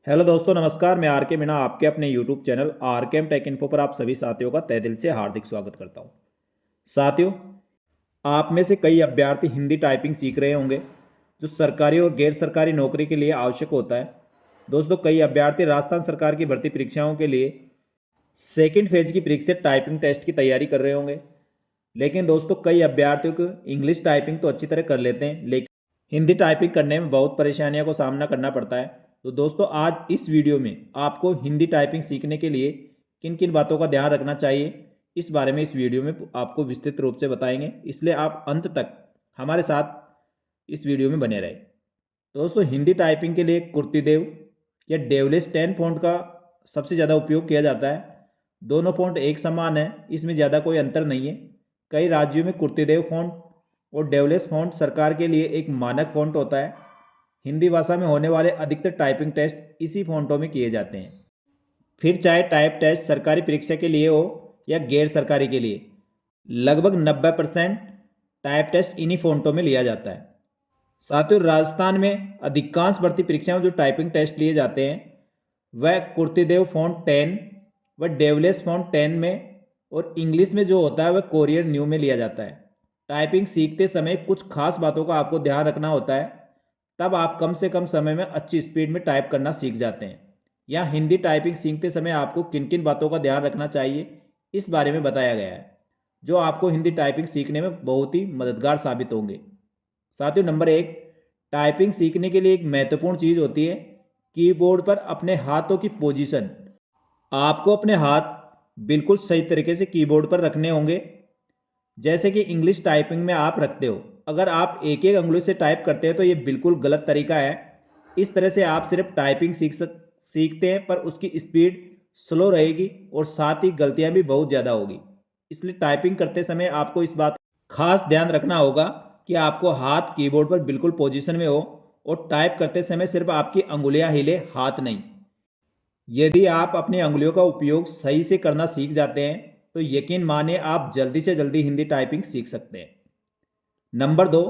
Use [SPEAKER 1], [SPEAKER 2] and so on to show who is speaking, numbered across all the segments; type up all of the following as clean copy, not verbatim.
[SPEAKER 1] Hello दोस्तों, नमस्कार। मैं आर के मीणा आपके अपने यूट्यूब चैनल आर के एम टेक इन्फो पर आप सभी साथियों का तहे दिल से हार्दिक स्वागत करता हूं। साथियों, आप में से कई अभ्यर्थी हिंदी टाइपिंग सीख रहे होंगे, जो सरकारी और गैर सरकारी नौकरी के लिए आवश्यक होता है। दोस्तों, कई अभ्यर्थी राजस्थान सरकार की भर्ती परीक्षाओं के लिए सेकेंड फेज की परीक्षा टाइपिंग टेस्ट की तैयारी कर रहे होंगे। लेकिन दोस्तों, कई अभ्यर्थियों को इंग्लिश टाइपिंग तो अच्छी तरह कर लेते हैं, लेकिन हिंदी टाइपिंग करने में बहुत परेशानियों का सामना करना पड़ता है। तो दोस्तों, आज इस वीडियो में आपको हिंदी टाइपिंग सीखने के लिए किन किन बातों का ध्यान रखना चाहिए, इस बारे में इस वीडियो में आपको विस्तृत रूप से बताएंगे। इसलिए आप अंत तक हमारे साथ इस वीडियो में बने रहे। दोस्तों, हिंदी टाइपिंग के लिए कुर्तिदेव या डेवलिस 10 फॉन्ट का सबसे ज़्यादा उपयोग किया जाता है। दोनों फॉन्ट एक समान है, इसमें ज़्यादा कोई अंतर नहीं है। कई राज्यों में कुर्तिदेव फॉन्ट और डेवलिस फॉन्ट सरकार के लिए एक मानक फॉन्ट होता है। हिंदी भाषा में होने वाले अधिकतर टाइपिंग टेस्ट इसी फॉन्टों में किए जाते हैं। फिर चाहे टाइप टेस्ट सरकारी परीक्षा के लिए हो या गैर सरकारी के लिए, लगभग 90% टाइप टेस्ट इन्हीं फॉन्टों में लिया जाता है। साथियों, राजस्थान में अधिकांश भर्ती परीक्षाओं जो टाइपिंग टेस्ट लिए जाते हैं वह कुर्तिदेव फॉन्ट 10 व डेवलेस फॉन्ट 10 में, और इंग्लिश में जो होता है वह कोरियर न्यू में लिया जाता है। टाइपिंग सीखते समय कुछ खास बातों का आपको ध्यान रखना होता है, तब आप कम से कम समय में अच्छी स्पीड में टाइप करना सीख जाते हैं। यहाँ हिंदी टाइपिंग सीखते समय आपको किन किन बातों का ध्यान रखना चाहिए, इस बारे में बताया गया है, जो आपको हिंदी टाइपिंग सीखने में बहुत ही मददगार साबित होंगे। साथियों, नंबर 1, टाइपिंग सीखने के लिए एक महत्वपूर्ण चीज़ होती है कीबोर्ड पर अपने हाथों की पोजीशन। आपको अपने हाथ बिल्कुल सही तरीके से कीबोर्ड पर रखने होंगे, जैसे कि इंग्लिश टाइपिंग में आप रखते हो। अगर आप एक एक अंगुली से टाइप करते हैं तो ये बिल्कुल गलत तरीका है। इस तरह से आप सिर्फ टाइपिंग सीखते हैं, पर उसकी स्पीड स्लो रहेगी और साथ ही गलतियां भी बहुत ज़्यादा होगी। इसलिए टाइपिंग करते समय आपको इस बात खास ध्यान रखना होगा कि आपको हाथ कीबोर्ड पर बिल्कुल पोजीशन में हो और टाइप करते समय सिर्फ आपकी अंगुलियां हिले, हाथ नहीं। यदि आप अपनी अंगुलियों का उपयोग सही से करना सीख जाते हैं तो यकीन माने आप जल्दी से जल्दी हिंदी टाइपिंग सीख सकते हैं। नंबर 2,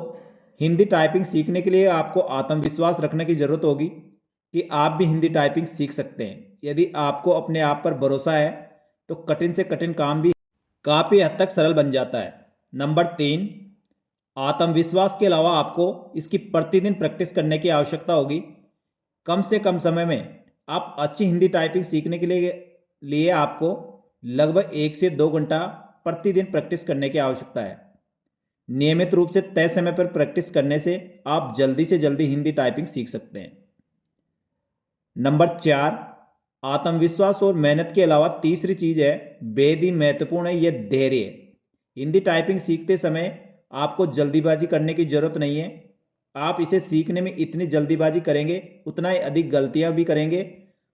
[SPEAKER 1] हिंदी टाइपिंग सीखने के लिए आपको आत्मविश्वास रखने की ज़रूरत होगी कि आप भी हिंदी टाइपिंग सीख सकते हैं। यदि आपको अपने आप पर भरोसा है तो कठिन से कठिन काम भी काफ़ी हद तक सरल बन जाता है। नंबर 3, आत्मविश्वास के अलावा आपको इसकी प्रतिदिन प्रैक्टिस करने की आवश्यकता होगी। कम से कम समय में आप अच्छी हिंदी टाइपिंग सीखने के लिए आपको लगभग 1 से 2 घंटा प्रतिदिन प्रैक्टिस करने की आवश्यकता है। नियमित रूप से तय समय पर प्रैक्टिस करने से आप जल्दी से जल्दी हिंदी टाइपिंग सीख सकते हैं। नंबर 4, आत्मविश्वास और मेहनत के अलावा तीसरी चीज है, बेहद ही महत्वपूर्ण है, यह धैर्य। हिंदी टाइपिंग सीखते समय आपको जल्दीबाजी करने की जरूरत नहीं है। आप इसे सीखने में इतनी जल्दीबाजी करेंगे उतना ही अधिक गलतियां भी करेंगे।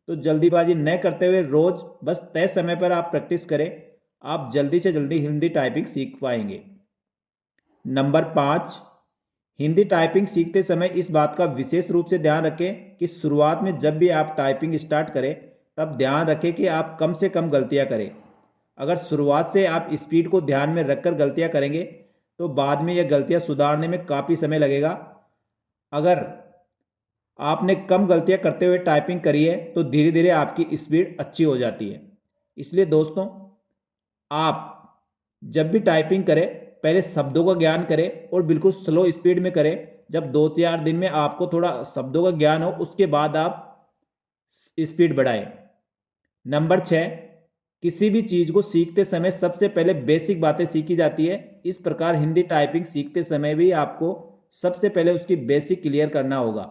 [SPEAKER 1] तो जल्दीबाजी न करते हुए रोज बस तय समय पर आप प्रैक्टिस करें, आप जल्दी से जल्दी हिंदी टाइपिंग सीख पाएंगे। नंबर 5, हिंदी टाइपिंग सीखते समय इस बात का विशेष रूप से ध्यान रखें कि शुरुआत में जब भी आप टाइपिंग स्टार्ट करें तब ध्यान रखें कि आप कम से कम गलतियां करें। अगर शुरुआत से आप स्पीड को ध्यान में रखकर गलतियां करेंगे तो बाद में यह गलतियां सुधारने में काफ़ी समय लगेगा। अगर आपने कम गलतियां करते हुए टाइपिंग करी है तो धीरे धीरे आपकी स्पीड अच्छी हो जाती है। इसलिए दोस्तों, आप जब भी टाइपिंग करें पहले शब्दों का ज्ञान करें और बिल्कुल स्लो स्पीड में करें। जब 2-4 दिन में आपको थोड़ा शब्दों का ज्ञान हो उसके बाद आप स्पीड बढ़ाएं। नंबर 6, किसी भी चीज़ को सीखते समय सबसे पहले बेसिक बातें सीखी जाती है। इस प्रकार हिंदी टाइपिंग सीखते समय भी आपको सबसे पहले उसकी बेसिक क्लियर करना होगा।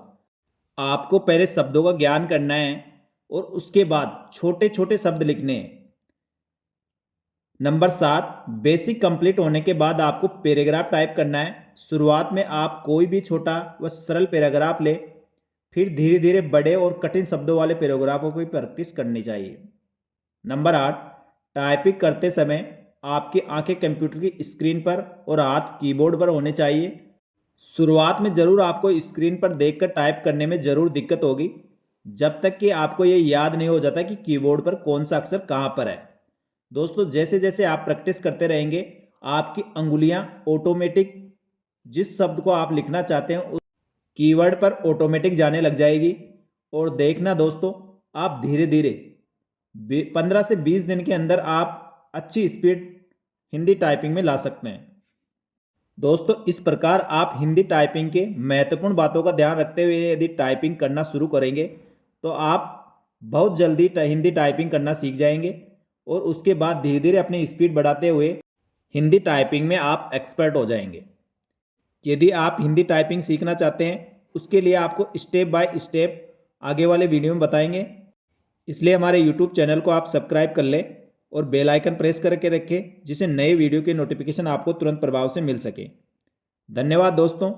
[SPEAKER 1] आपको पहले शब्दों का ज्ञान करना है और उसके बाद छोटे छोटे शब्द लिखने हैं। नंबर 7, बेसिक कंप्लीट होने के बाद आपको पैराग्राफ टाइप करना है। शुरुआत में आप कोई भी छोटा व सरल पैराग्राफ ले, फिर धीरे धीरे बड़े और कठिन शब्दों वाले पैराग्राफों की प्रैक्टिस करनी चाहिए। नंबर 8, टाइपिंग करते समय आपकी आंखें कंप्यूटर की स्क्रीन पर और हाथ कीबोर्ड पर होने चाहिए। शुरुआत में ज़रूर आपको स्क्रीन पर देखकर टाइप करने में ज़रूर दिक्कत होगी, जब तक कि आपको ये याद नहीं हो जाता कि कीबोर्ड पर कौन सा अक्षर कहाँ पर है। दोस्तों, जैसे जैसे आप प्रैक्टिस करते रहेंगे आपकी अंगुलियां ऑटोमेटिक जिस शब्द को आप लिखना चाहते हैं उस कीवर्ड पर ऑटोमेटिक जाने लग जाएगी और देखना दोस्तों, आप धीरे धीरे 15 से 20 दिन के अंदर आप अच्छी स्पीड हिंदी टाइपिंग में ला सकते हैं। दोस्तों, इस प्रकार आप हिंदी टाइपिंग के महत्वपूर्ण बातों का ध्यान रखते हुए यदि टाइपिंग करना शुरू करेंगे तो आप बहुत जल्दी हिंदी टाइपिंग करना सीख जाएंगे और उसके बाद धीरे धीरे अपनी स्पीड बढ़ाते हुए हिंदी टाइपिंग में आप एक्सपर्ट हो जाएंगे। यदि आप हिंदी टाइपिंग सीखना चाहते हैं, उसके लिए आपको स्टेप बाय स्टेप आगे वाले वीडियो में बताएंगे, इसलिए हमारे यूट्यूब चैनल को आप सब्सक्राइब कर लें और बेल आइकन प्रेस करके रखें, जिससे नए वीडियो के नोटिफिकेशन आपको तुरंत प्रभाव से मिल सके। धन्यवाद दोस्तों।